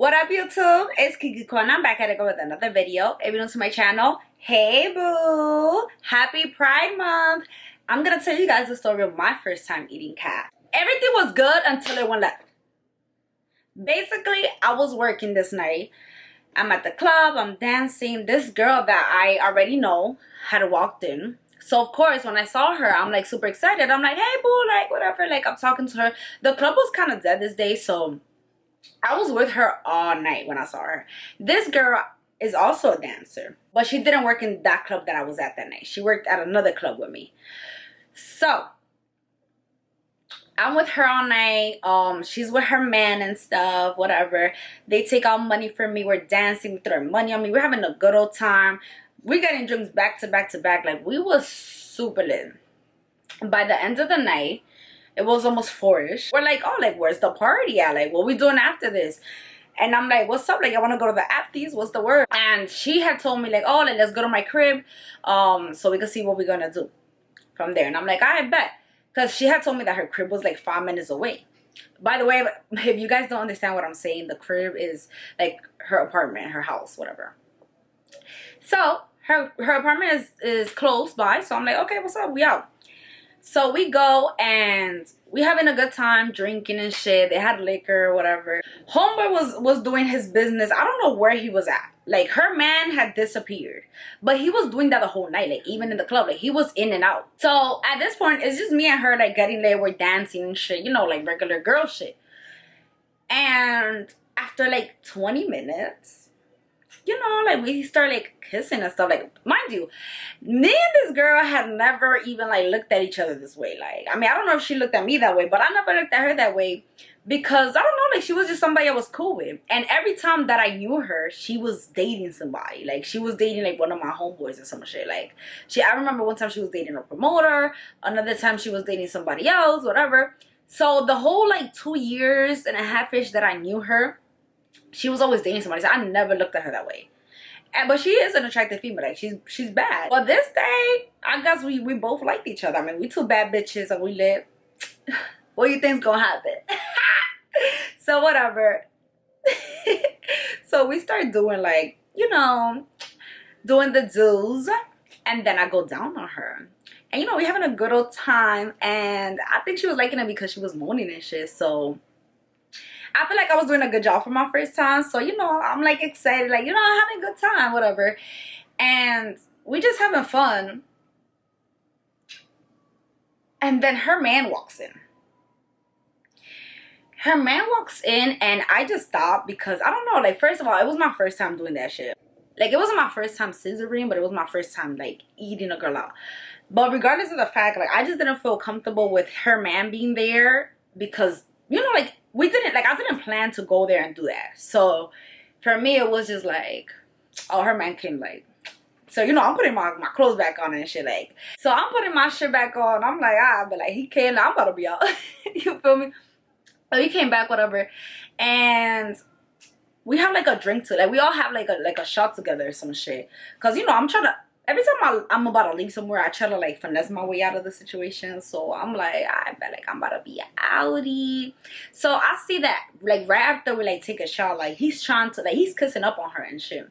What up, YouTube? It's Kiki and I'm back at it with another video. If you're new to my channel, hey boo! Happy Pride Month! I'm gonna tell you guys the story of my first time eating cat. Everything was good until it went left. Basically, I was working this night. I'm at the club, I'm dancing. This girl that I already know had walked in. So of course, when I saw her, I'm like super excited. I'm like, hey boo, like whatever. Like I'm talking to her. The club was kind of dead this day, so I was with her all night when I saw her. This girl is also a dancer, but she didn't work in that club that I was at that night. She worked at another club with me. So I'm with her all night. She's with her man and stuff, whatever. They take out money from me. We're dancing, we throw money on me. We're having a good old time. We're getting drinks back to back to back. Like, we was super lit. By the end of the night, it was almost 4-ish. We're like, oh, like, where's the party at? Like, what we doing after this? And I'm like, what's up? Like, I want to go to the afties. What's the word? And she had told me, like, oh, like, let's go to my crib so we can see what we're going to do from there. And I'm like, I bet. Because she had told me that her crib was, like, 5 minutes away. By the way, if you guys don't understand what I'm saying, the crib is, like, her apartment, her house, whatever. So, her apartment is close by. So, I'm like, okay, what's up? We out. So we go and we having a good time drinking and shit. They had liquor, whatever. Homeboy was doing his business. I don't know where he was at. Like, her man had disappeared, but he was doing that the whole night. Like, even in the club, like, he was in and out. So at this point, it's just me and her, like, getting there. We're dancing and shit, you know, like regular girl shit. And after like 20 minutes, you know, like, we start like kissing and stuff. Like, mind you, me and this girl had never even like looked at each other this way. Like, I mean, I don't know if she looked at me that way, but I never looked at her that way because I don't know, like, she was just somebody I was cool with. And every time that I knew her, she was dating somebody. Like, she was dating like one of my homeboys or some shit. Like, I remember one time she was dating a promoter, another time she was dating somebody else, whatever. So the whole like 2 years and a half-ish that I knew her, she was always dating somebody. So I never looked at her that way. But she is an attractive female. Like, she's bad. But this day, I guess we both liked each other. I mean, we two bad bitches and we lit. What do you think's gonna happen? So whatever. So we start doing, like, you know, doing the do's. And then I go down on her. And, you know, we're having a good old time. And I think she was liking it because she was moaning and shit. So I feel like I was doing a good job for my first time. So, you know, I'm like excited, like, you know, I'm having a good time, whatever. And we just having fun. And then her man walks in. Her man walks in and I just stopped because, I don't know, like, first of all, it was my first time doing that shit. Like, it wasn't my first time scissoring, but it was my first time, like, eating a girl out. But regardless of the fact, like, I just didn't feel comfortable with her man being there because, you know, like, I didn't plan to go there and do that. So for me, it was just like, oh, her man came, like, so, you know, I'm putting my clothes back on and shit, like, so I'm putting my shit back on. I'm like, but like, he came, I'm about to be out. You feel me? So he came back, whatever, and we have like a drink to, like, we all have like a shot together or some shit. Cause, you know, I'm trying to, every time I'm about to leave somewhere, I try to like finesse my way out of the situation. So I'm like, I bet like I'm about to be outie. So I see that like right after we like take a shot, like he's trying to, like, he's kissing up on her and shit.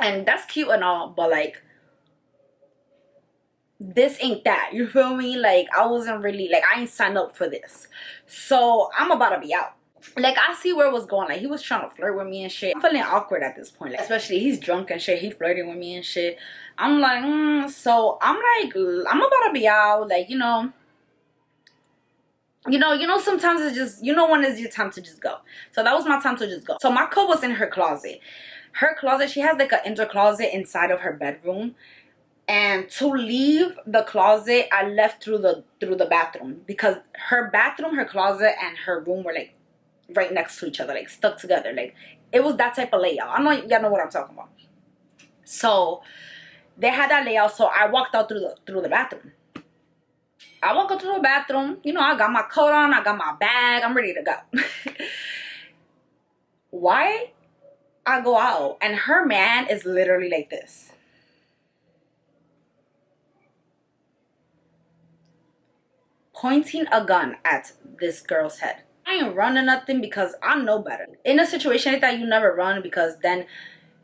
And that's cute and all, but like, this ain't that, you feel me? Like, I wasn't really, like, I ain't signed up for this. So I'm about to be out. Like, I see where it was going. Like, he was trying to flirt with me and shit. I'm feeling awkward at this point, like, especially he's drunk and shit. He flirting with me and shit. I'm like, so I'm like, I'm about to be out. Like, you know, sometimes it's just, you know, when is your time to just go. So that was my time to just go. So my coat was in her closet. Her closet, she has like an inner closet inside of her bedroom. And to leave the closet, I left through the bathroom because her bathroom, her closet, and her room were like right next to each other, like stuck together. Like, it was that type of layout. I know y'all know what I'm talking about. So they had that layout. So I walked out through the bathroom. I walk out through the bathroom. You know, I got my coat on. I got my bag. I'm ready to go. Why? I go out and her man is literally like this. Pointing a gun at this girl's head. I ain't running nothing because I know better. In a situation like that, you never run, because then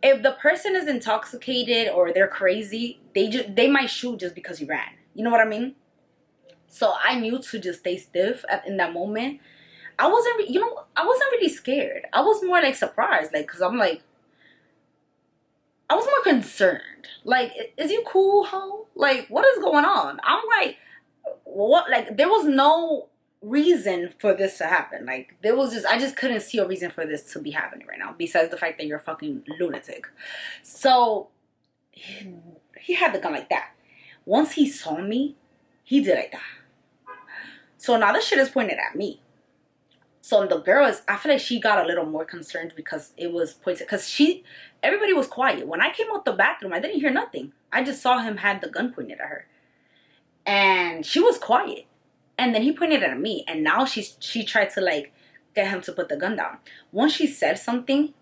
if the person is intoxicated or they're crazy, they might shoot just because you ran. You know what I mean? So I knew to just stay stiff in that moment. I wasn't really scared. I was more like surprised, like, because I'm like, I was more concerned. Like, is you cool, ho? Like, what is going on? I'm like, what? Like, there was no reason for this to happen. Like, I just couldn't see a reason for this to be happening right now, besides the fact that you're a fucking lunatic. So, he had the gun like that. Once he saw me, he did like that. So now this shit is pointed at me. So the girl I feel like she got a little more concerned because it was pointed, because everybody was quiet. When I came out the bathroom, I didn't hear nothing. I just saw him had the gun pointed at her. And she was quiet. And then he pointed it at me. And now she tried to like get him to put the gun down. Once she said something,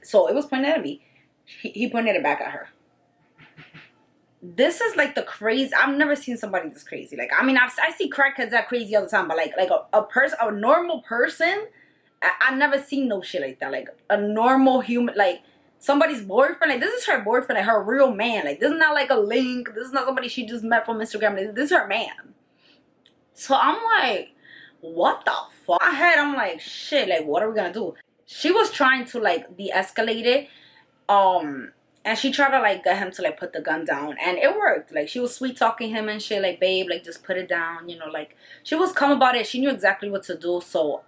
so it was pointed at me. He pointed it back at her. This is like the crazy. I've never seen somebody this crazy. Like, I mean, I see crackheads that crazy all the time, but like a normal person, I've never seen no shit like that. Like a normal human, like somebody's boyfriend. Like, this is her boyfriend, like her real man. Like, this is not like a link. This is not somebody she just met from Instagram. This is her man. So I'm like, what the fuck? I'm like, shit. Like, what are we gonna do? She was trying to like de-escalate it. And she tried to like get him to like put the gun down, and it worked. Like, she was sweet talking him and shit, like, babe, like, just put it down, you know, like, she was calm about it. She knew exactly what to do, so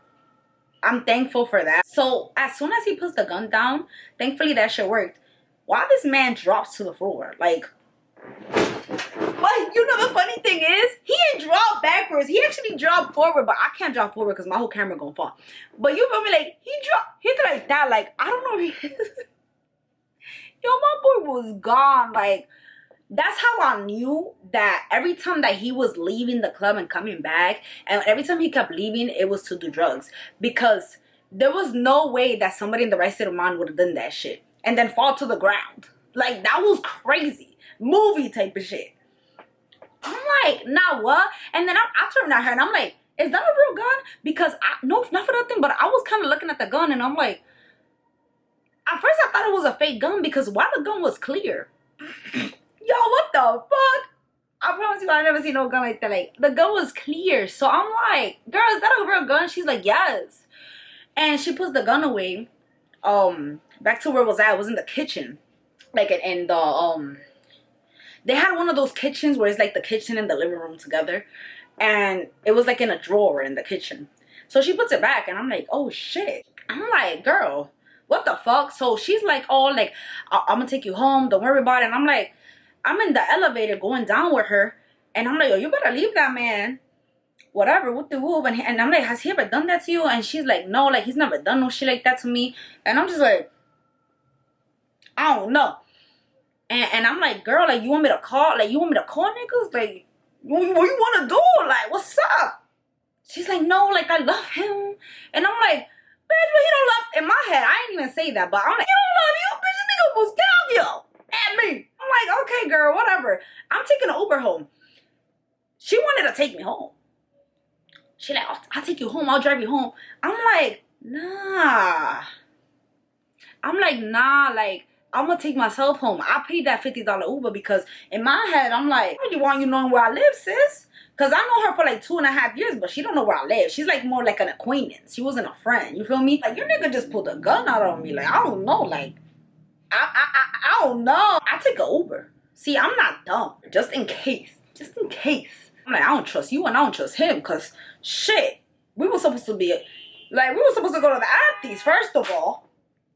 I'm thankful for that. So as soon as he puts the gun down, thankfully that shit worked. While this man drops to the floor, like, but you know the funny thing is, he didn't drop backwards. He actually dropped forward, but I can't drop forward because my whole camera gonna fall. But you feel me? Like, he did like that. Like, I don't know if he yo, my boy was gone. Like, that's how I knew that every time that he was leaving the club and coming back, and every time he kept leaving, it was to do drugs. Because there was no way that somebody in the right state of mind would have done that shit and then fall to the ground. Like, that was crazy. Movie type of shit. I'm like, nah, what? And then I turned at her and I'm like, is that a real gun? Because no, not for nothing, but I was kind of looking at the gun and I'm like, at first I thought it was a fake gun, because why the gun was clear? Yo, what the fuck? I promise you, I never seen no gun like that. Like, the gun was clear. So I'm like, girl, is that a real gun? She's like, yes. And she puts the gun away. Back to where it was at. It was in the kitchen. Like, in the, they had one of those kitchens where it's like the kitchen and the living room together. And it was like in a drawer in the kitchen. So she puts it back and I'm like, oh shit. I'm like, girl, what the fuck? So she's like, oh, like, I'm gonna take you home, don't worry about it. And I'm like, I'm in the elevator going down with her, and I'm like, oh, you better leave that man, whatever, with the whoop. And I'm like, has he ever done that to you? And she's like, no, like, he's never done no shit like that to me. And I'm just like, I don't know. And I'm like, girl, like, you want me to call niggas? Like, what you want to do? Like, what's up? She's like, no, like, I love him. And I'm like, bitch, but he don't love, in my head, I didn't even say that, but I'm like, he don't love you, bitch, this nigga almost killed you at me. I'm like, okay, girl, whatever. I'm taking an Uber home. She wanted to take me home. She like, I'll take you home, I'll drive you home. I'm like, nah. Like, I'm gonna take myself home. I paid that $50 Uber because in my head, I'm like, I really want you knowing where I live, sis. Because I know her for like 2.5 years, but she don't know where I live. She's like more like an acquaintance. She wasn't a friend. You feel me? Like, your nigga just pulled a gun out on me. Like, I don't know. Like, I don't know. I take an Uber. See, I'm not dumb. Just in case. Just in case. I'm like, I don't trust you and I don't trust him. Because, shit, we were supposed to go to the Acties, first of all.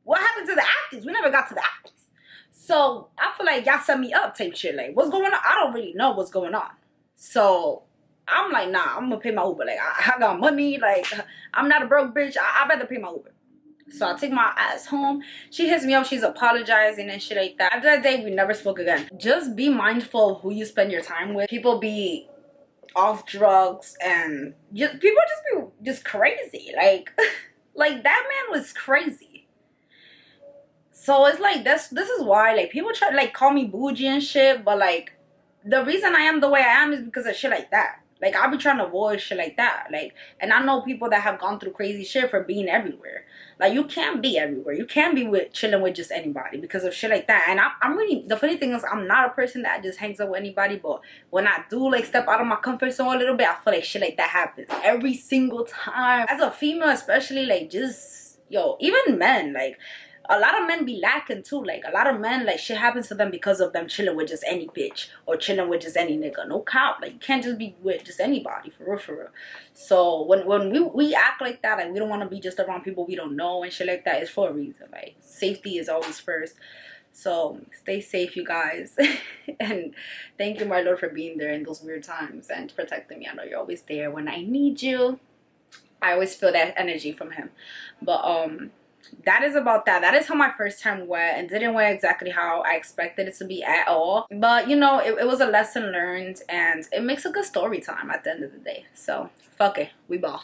What happened to the Acties? We never got to the Acties. So, I feel like y'all set me up type shit. Like, what's going on? I don't really know what's going on. So, I'm like, nah, I'm gonna pay my Uber. Like, I got money. Like, I'm not a broke bitch. I'd rather pay my Uber. So I take my ass home. She hits me up. She's apologizing and shit like that. After that day, we never spoke again. Just be mindful of who you spend your time with. People be off drugs and people just be crazy. Like, like that man was crazy. So it's like, this is why, like, people try to like call me bougie and shit. But like, the reason I am the way I am is because of shit like that. Like, I'll be trying to avoid shit like that. Like, and I know people that have gone through crazy shit for being everywhere. Like, you can't be everywhere. You can't be with chilling with just anybody because of shit like that. And I'm really, the funny thing is, I'm not a person that just hangs out with anybody. But when I do, like, step out of my comfort zone a little bit, I feel like shit like that happens every single time. As a female, especially, like, just, yo, even men, like, a lot of men be lacking too. Like, a lot of men, like, shit happens to them because of them chilling with just any bitch or chilling with just any nigga. No cap. Like, you can't just be with just anybody, for real, for real. So when we act like that, like, we don't want to be just around people we don't know and shit like that, it's for a reason. Like, safety is always first. So stay safe, you guys. And thank you, my Lord, for being there in those weird times and protecting me. I know you're always there when I need you. I always feel that energy from him. But that is about that. That is how my first time went, and didn't went exactly how I expected it to be at all. But, you know, it was a lesson learned, and it makes a good story time at the end of the day. So fuck it, we ball.